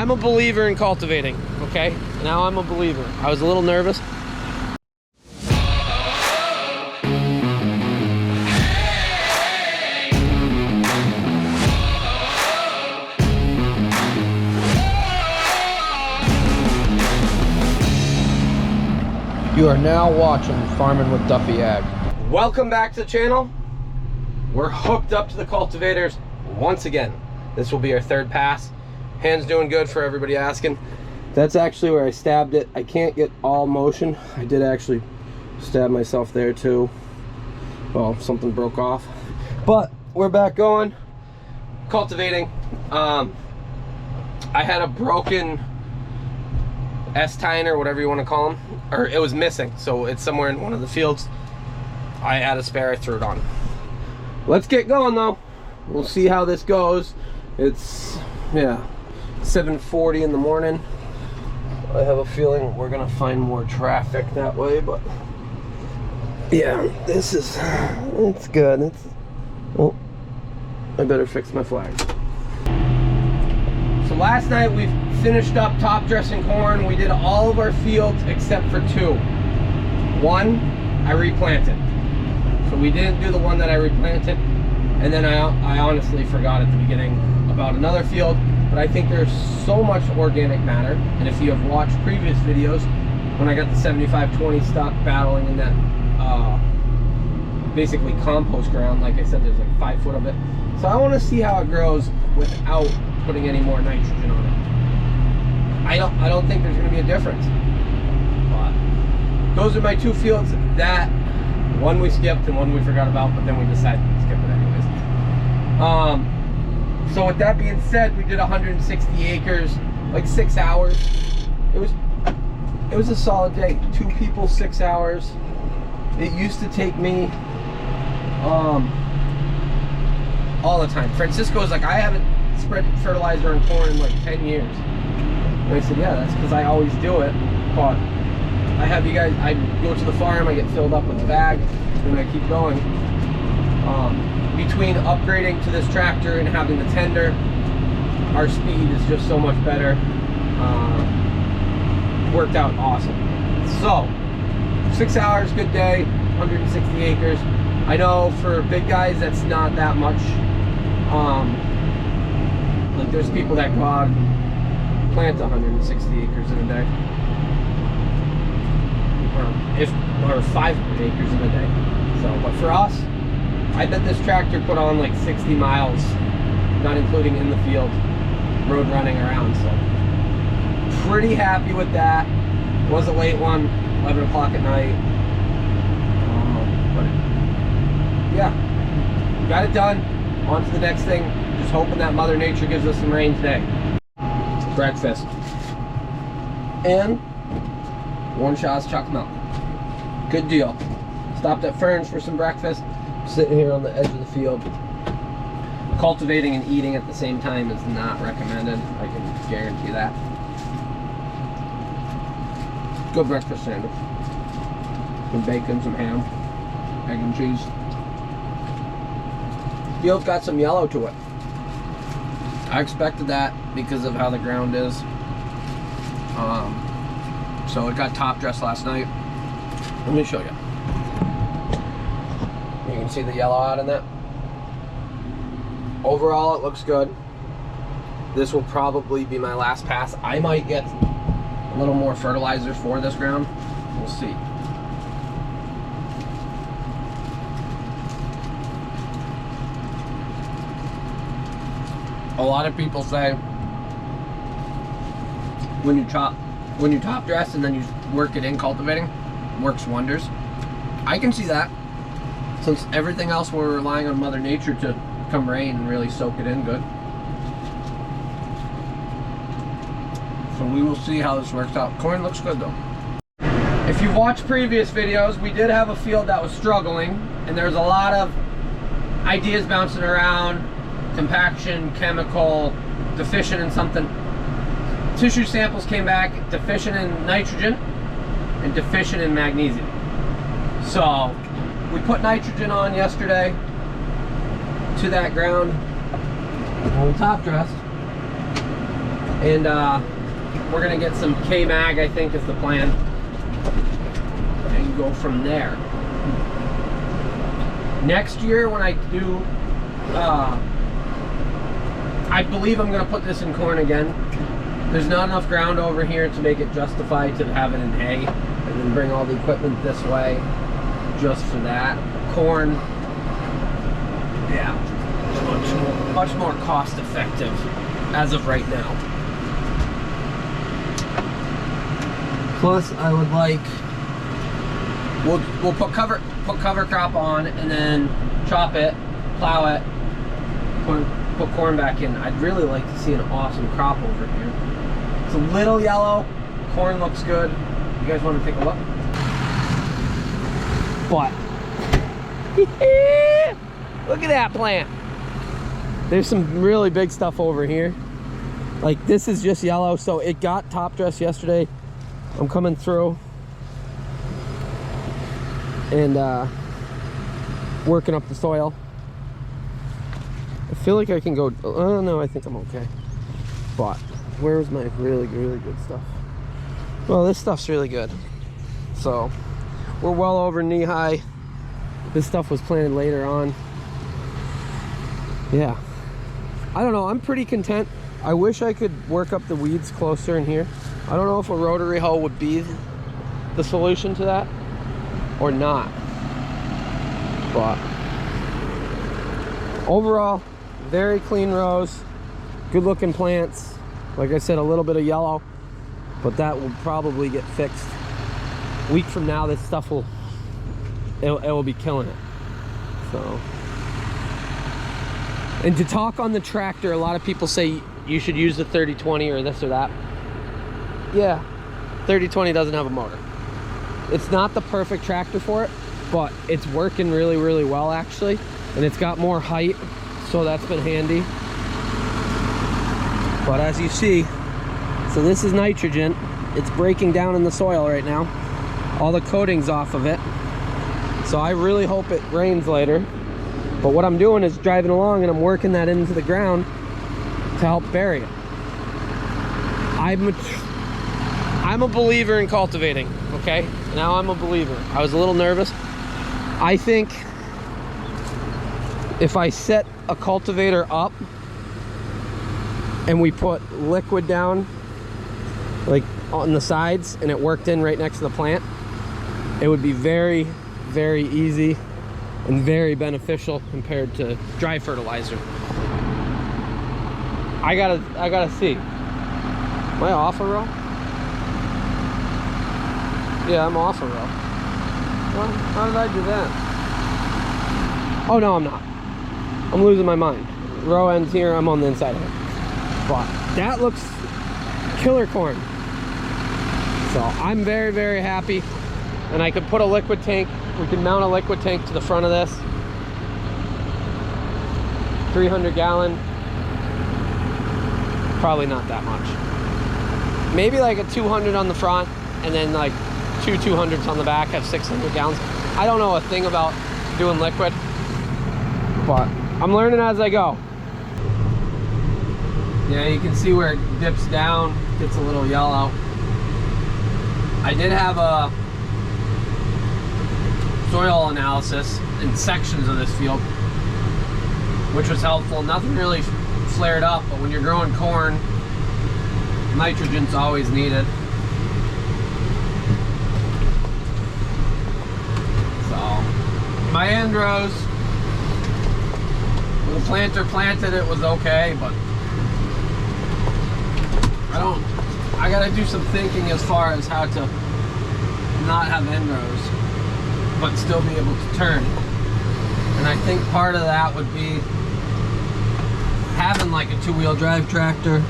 I'm a believer in cultivating, okay? Now I'm a believer. I was a little nervous. You are now watching Farming with Duffy Ag. Welcome back to the channel. We're hooked up to the cultivators once again. This will be our third pass. Hand's doing good for everybody asking. That's actually where I stabbed it. I can't get all motion. I did actually stab myself there too. Well, something broke off. But we're back going. Cultivating. I had a broken S-tine or whatever you want to call them, or it was missing, so it's somewhere in one of the fields. I had a spare, I threw it on. Let's get going though. We'll see how this goes. It's 7:40 in the morning. I have a feeling we're gonna find more traffic that way, but yeah, it's good. Oh, I better fix my flag. So last night we finished up top dressing corn. We did all of our fields except for two. One, I replanted. So we didn't do the one that I replanted. And then I honestly forgot at the beginning about another field. But I think there's so much organic matter. And if you have watched previous videos, when I got the 75-20 stock battling in that basically compost ground, like I said, there's like 5 foot of it. So I want to see how it grows without putting any more nitrogen on it. I don't think there's going to be a difference. But those are my two fields. That one we skipped and one we forgot about, but then we decided to skip it anyways. So with that being said, we did 160 acres, like 6 hours. It was a solid day. 2 people, 6 hours. It used to take me all the time. Francisco's like, I haven't spread fertilizer on corn in like 10 years. And I said, yeah, that's because I always do it. But I have you guys, I go to the farm, I get filled up with the bag, and I keep going. Between upgrading to this tractor and having the tender, our speed is just so much better. Worked out awesome. So, 6 hours, good day, 160 acres. I know for big guys that's not that much. Like there's people that go out and plant 160 acres in a day. Or 500 acres in a day. So, but for us, I bet this tractor put on like 60 miles, not including in the field, road running around. So, pretty happy with that. It was a late one, 11 o'clock at night. But yeah, got it done. On to the next thing. Just hoping that Mother Nature gives us some rain today. Breakfast. And 1 shot's chocolate milk. Good deal. Stopped at Fern's for some breakfast. Sitting here on the edge of the field. Cultivating and eating at the same time is not recommended. I can guarantee that. Good breakfast sandwich. Some bacon, some ham, egg and cheese. Field's got some yellow to it. I expected that because of how the ground is. So it got top dressed last night. Let me show you. You can see the yellow out in that. Overall, it looks good. This will probably be my last pass. I might get a little more fertilizer for this ground. We'll see. A lot of people say when you top dress and then you work it in cultivating, works wonders. I can see that, since everything else we're relying on Mother Nature to come rain and really soak it in good. So we will see how this works out. Corn looks good though. If you've watched previous videos, we did have a field that was struggling, and there's a lot of ideas bouncing around. Compaction, chemical, deficient in something. Tissue samples came back deficient in nitrogen and deficient in magnesium. So we put nitrogen on yesterday to that ground. On top dressed. And we're gonna get some K-Mag, I think is the plan, and go from there. Next year when I do, I believe I'm gonna put this in corn again. There's not enough ground over here to make it justify to have it in hay, and then bring all the equipment this way just for that. Corn, yeah, much more cost effective as of right now. Plus, I would like, we'll put cover crop on, and then chop it, plow it, put corn back in. I'd really like to see an awesome crop over here. It's a little yellow. Corn looks good. You guys want to take a look? But look at that plant. There's some really big stuff over here. Like, this is just yellow, so it got top dressed yesterday. I'm coming through and working up the soil. I feel like I can go, oh no, I think I'm okay. But where's my really good stuff? Well, this stuff's really good. So we're well over knee high. This stuff was planted later on. Yeah, I don't know, I'm pretty content. I wish I could work up the weeds closer in here. I don't know if a rotary hoe would be the solution to that or not, but overall, very clean rows, good looking plants. Like I said, a little bit of yellow, but that will probably get fixed. A week from now, this stuff will, it will be killing it. So, and to talk on the tractor, a lot of people say you should use the 30-20 or this or that. Yeah, 30-20 doesn't have a motor. It's not the perfect tractor for it, but it's working really well actually, and it's got more height, so that's been handy. But as you see, so this is nitrogen. It's breaking down in the soil right now. All the coating's off of it, so I really hope it rains later. But what I'm doing is driving along and I'm working that into the ground to help bury it. I'm a believer in cultivating, okay? Now I'm a believer. I was a little nervous. I think if I set a cultivator up and we put liquid down like on the sides and it worked in right next to the plant, it would be very easy and very beneficial compared to dry fertilizer. I gotta see. Am I off a row? Yeah, I'm off a row. Well, how did I do that? Oh no, I'm not. I'm losing my mind. Row ends here, I'm on the inside of it. But that looks killer corn. So I'm very happy. And I could put a liquid tank, we can mount a liquid tank to the front of this. 300 gallon. Probably not that much. Maybe like a 200 on the front, and then like two 200s on the back, have 600 gallons. I don't know a thing about doing liquid, but I'm learning as I go. Yeah, you can see where it dips down, gets a little yellow. I did have a soil analysis in sections of this field, which was helpful. Nothing really flared up, but when you're growing corn, nitrogen's always needed. So my end rows, when the planter planted it was okay, but I gotta do some thinking as far as how to not have end rows but still be able to turn. And I think part of that would be having like a two-wheel drive tractor.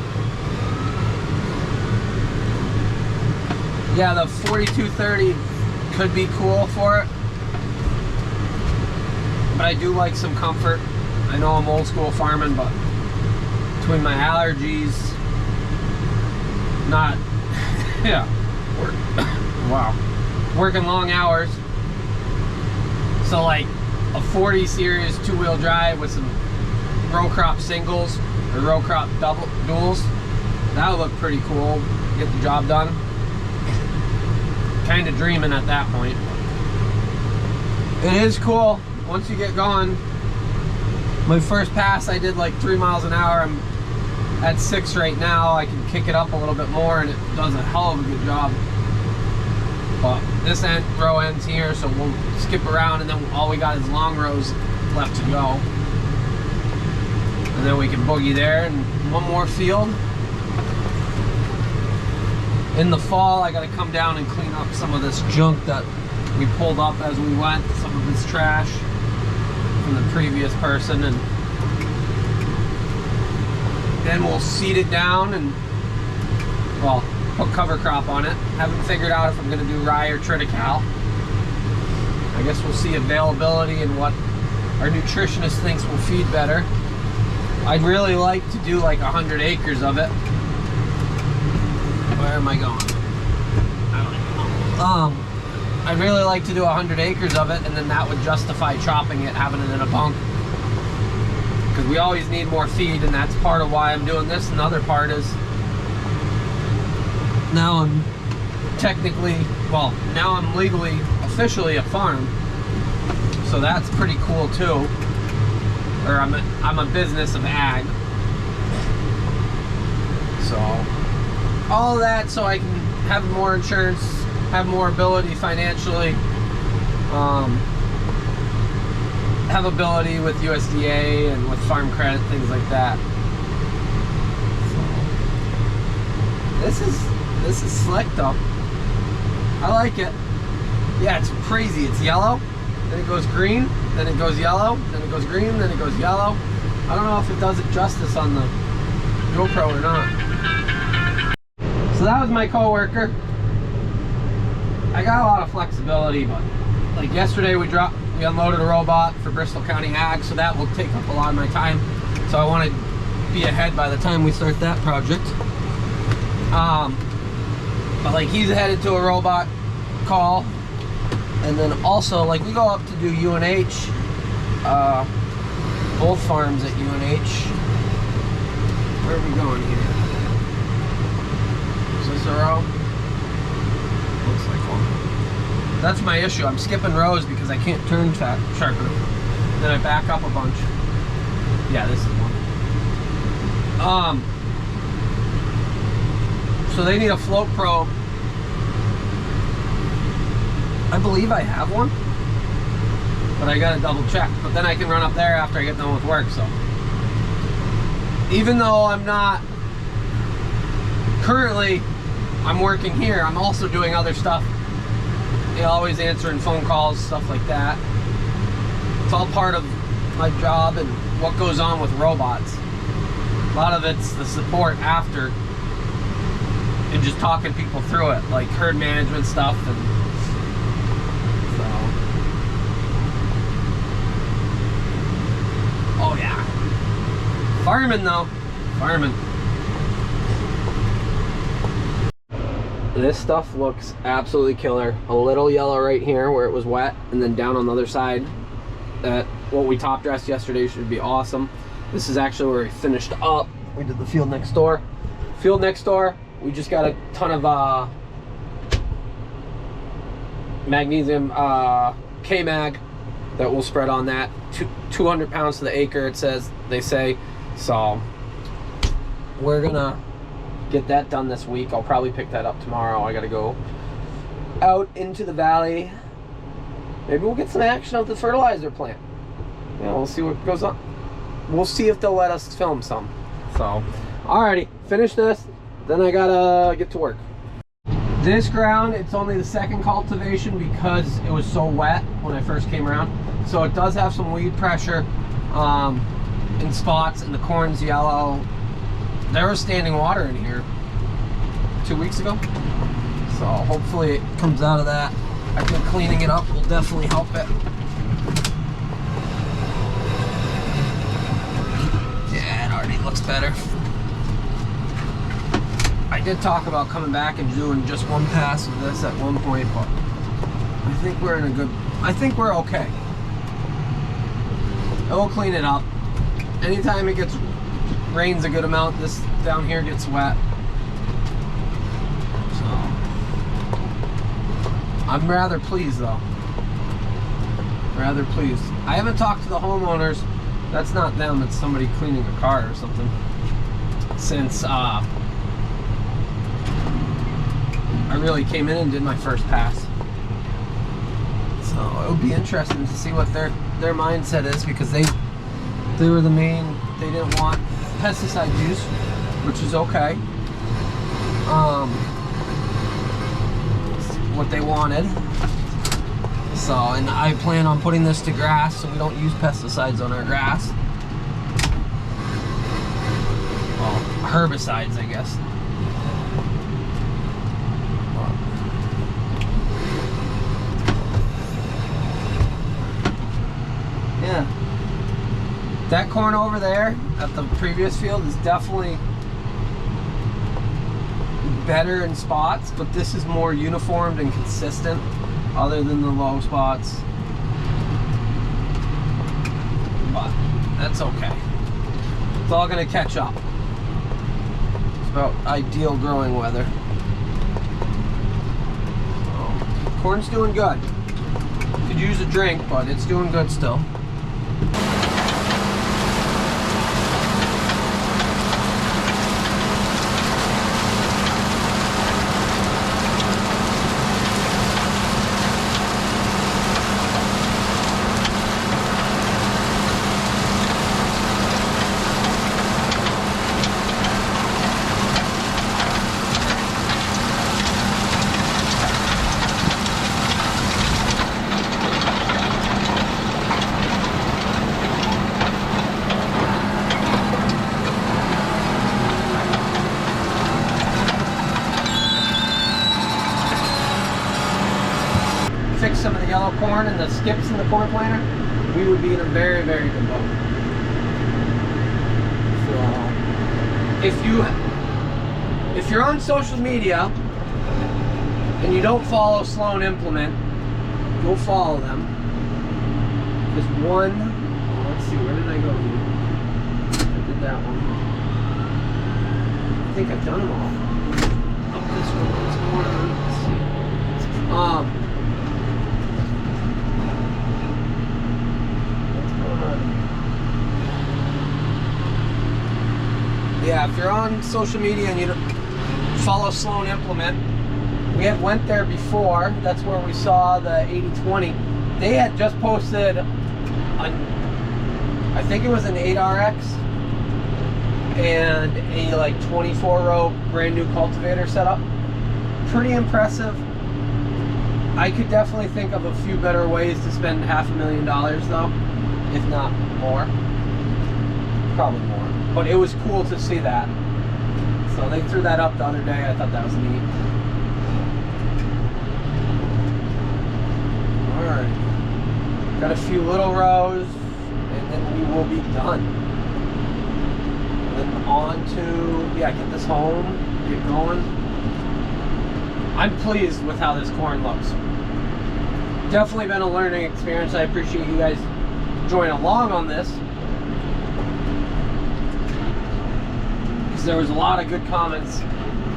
Yeah, the 4230 could be cool for it, but I do like some comfort. I know I'm old school farming, but between my allergies, not, yeah, wow, working long hours, so like a 40 series two-wheel drive with some row crop singles or row crop duals That'll look pretty cool. Get the job done. Kind of dreaming at that point. It is cool once you get going. My first pass I did like 3 miles an hour. I'm at 6 right now. I can kick it up a little bit more and it does a hell of a good job. But this row ends here, so we'll skip around and then all we got is long rows left to go. And then we can boogie there and one more field. In the fall, I got to come down and clean up some of this junk that we pulled up as we went, some of this trash from the previous person, and then we'll seed it down and, well, put cover crop on it. Haven't figured out if I'm going to do rye or triticale. I guess we'll see availability and what our nutritionist thinks will feed better. I'd really like to do like 100 acres of it. Where am I going? I don't even know. I'd really like to do 100 acres of it, and then that would justify chopping it, having it in a bunk. Because we always need more feed, and that's part of why I'm doing this. Another part is now I'm technically, well, now I'm legally, officially a farm. So that's pretty cool too. Or I'm a business of ag. So all of that so I can have more insurance, have more ability financially, have ability with USDA and with farm credit, things like that. So, this is slick though. I like it. Yeah, it's crazy. It's yellow, then it goes green, then it goes yellow, then it goes green, then it goes yellow. I don't know if it does it justice on the GoPro or not. So that was my coworker. I got a lot of flexibility, but like yesterday we unloaded a robot for Bristol County Ag, so that will take up a lot of my time. So I want to be ahead by the time we start that project. But like he's headed to a robot call, and then also like we go up to do UNH, both farms at UNH. Where are we going here? Is this a row? Looks like one. That's my issue. I'm skipping rows because I can't turn sharper. Then I back up a bunch. Yeah, this is one. So they need a float probe. I believe I have one, but I gotta double check. But then I can run up there after I get done with work. So even though I'm not currently, I'm working here, I'm also doing other stuff. You know, always answering phone calls, stuff like that. It's all part of my job and what goes on with robots. A lot of it's the support after and just talking people through it, like herd management stuff. And so, oh yeah, farming though, farming. This stuff looks absolutely killer. A little yellow right here where it was wet, and then down on the other side, that what we top dressed yesterday should be awesome. This is actually where we finished up. We did the field next door. Field next door, we just got a ton of magnesium K-Mag that will spread on that. 200 pounds to the acre, it says, they say. So we're gonna get that done this week. I'll probably pick that up tomorrow. I gotta go out into the valley. Maybe we'll get some action at the fertilizer plant. Yeah, we'll see what goes on. We'll see if they'll let us film some. So, alrighty, finish this. Then I gotta get to work. This ground, it's only the second cultivation because it was so wet when I first came around. So it does have some weed pressure in spots, and the corn's yellow. There was standing water in here 2 weeks ago. So hopefully it comes out of that. I think cleaning it up will definitely help it. Yeah, it already looks better. I did talk about coming back and doing just one pass of this at one point, but I think we're in a good, I think we're okay. It will clean it up. Anytime it gets, rains a good amount, this down here gets wet. I'm rather pleased though. Rather pleased. I haven't talked to the homeowners. That's not them, it's somebody cleaning a car or something. Since I really came in and did my first pass. So it would be interesting to see what their mindset is, because they were the main, they didn't want pesticide use, which is okay. What they wanted. So, and I plan on putting this to grass, so we don't use pesticides on our grass. Well, herbicides, I guess. Yeah. That corn over there at the previous field is definitely better in spots, but this is more uniformed and consistent, other than the low spots. But that's okay. It's all gonna catch up. It's about ideal growing weather. So, corn's doing good. Could use a drink, but it's doing good still. Fix some of the yellow corn and the skips in the corn planter, we would be in a very, very good boat. So, if you're on social media and you don't follow Sloan Implement, go follow them. There's one, let's see, where did I go? I did that one. I think I've done them all. Up this one, let's see. Yeah, if you're on social media and you follow Sloan Implement, we had went there before. That's where we saw the 80/20. They had just posted I think it was an 8RX and a like 24-row brand new cultivator setup. Pretty impressive. I could definitely think of a few better ways to spend $500,000 though, if not more. Probably more. But it was cool to see that. So they threw that up the other day. I thought that was neat. Alright. Got a few little rows, and then we will be done. And then on to, yeah, get this home, get going. I'm pleased with how this corn looks. Definitely been a learning experience. I appreciate you guys joining along on this. There was a lot of good comments.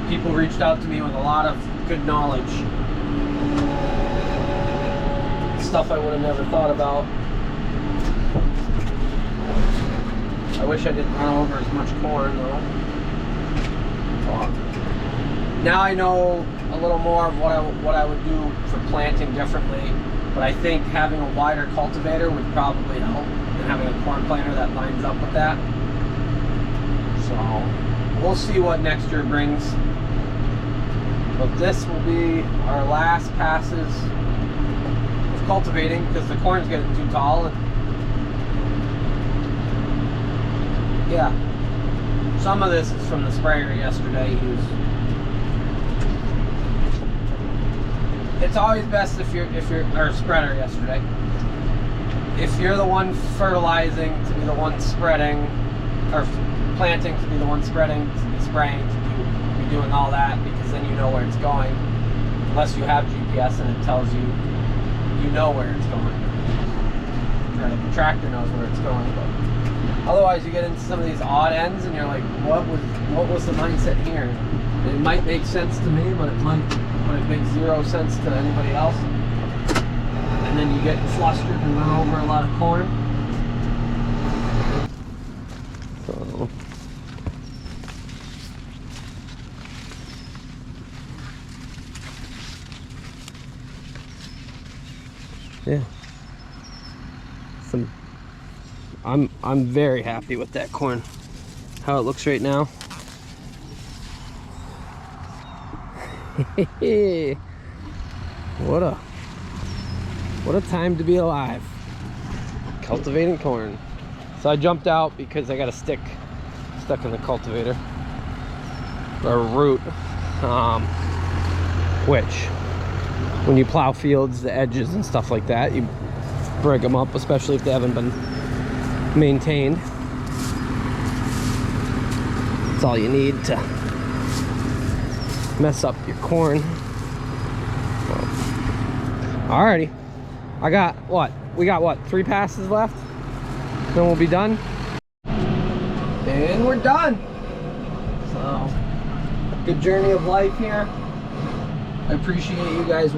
People reached out to me with a lot of good knowledge. Stuff I would have never thought about. I wish I didn't run over as much corn though. Now I know a little more of what I would do for planting differently, but I think having a wider cultivator would probably help, and having a corn planter that lines up with that. So we'll see what next year brings. But this will be our last passes of cultivating, because the corn's getting too tall. And yeah, some of this is from the sprayer yesterday. It's always best if you're or spreader yesterday. If you're the one fertilizing, to be the one spreading, or planting to be the one spreading, to be spraying, to be doing all that, because then you know where it's going. Unless you have GPS and it tells you, you know where it's going. Or the tractor knows where it's going. But otherwise, you get into some of these odd ends, and you're like, what was the mindset here? It might make sense to me, but it but it makes 0 sense to anybody else. And then you get flustered and run over a lot of corn. So, yeah. I'm very happy with that corn. How it looks right now. What a time to be alive. Cultivating corn. So I jumped out because I got a stick stuck in the cultivator, or a root, which when you plow fields, the edges and stuff like that, you break them up, especially if they haven't been maintained. That's all you need to mess up your corn. Alrighty, I got what? We got what? 3 passes left? Then we'll be done. And we're done. So, good journey of life here. I appreciate you guys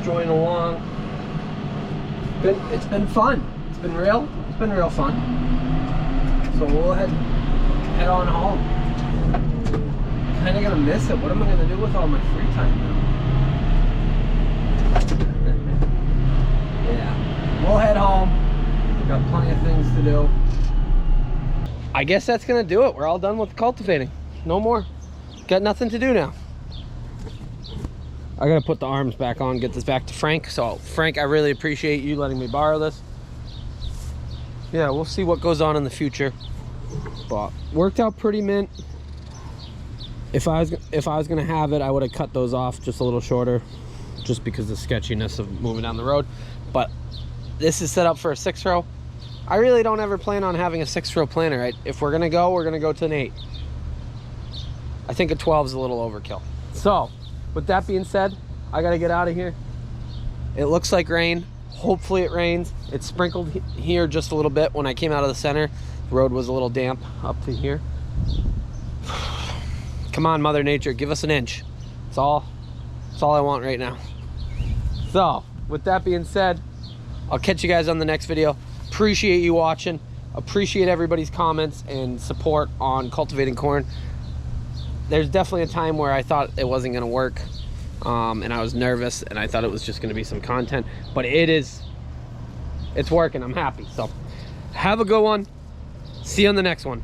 joining along. It's been fun. It's been real fun. So we'll head on home. Kinda gonna miss it. What am I gonna do with all my free time now? Yeah. We'll head home. We've got plenty of things to do. I guess that's gonna do it. We're all done with cultivating. No more. Got nothing to do now. I gotta put the arms back on, get this back to Frank. So Frank, I really appreciate you letting me borrow this. Yeah, we'll see what goes on in the future. But worked out pretty mint. If I was gonna have it, I would have cut those off just a little shorter, just because of the sketchiness of moving down the road. But this is set up for a 6-row. I really don't ever plan on having a 6-row planter. Right? If we're gonna go to an 8. I think a 12 is a little overkill. So, with that being said, I gotta get out of here. It looks like rain. Hopefully it rains. It sprinkled here just a little bit when I came out of the center. The road was a little damp up to here. Come on, Mother Nature, give us an inch. That's all I want right now. So, with that being said, I'll catch you guys on the next video. Appreciate you watching. Appreciate everybody's comments and support on cultivating corn. There's definitely a time where I thought it wasn't gonna work, and I was nervous, and I thought it was just gonna be some content, but it's working. I'm happy. So have a good one. See you on the next one.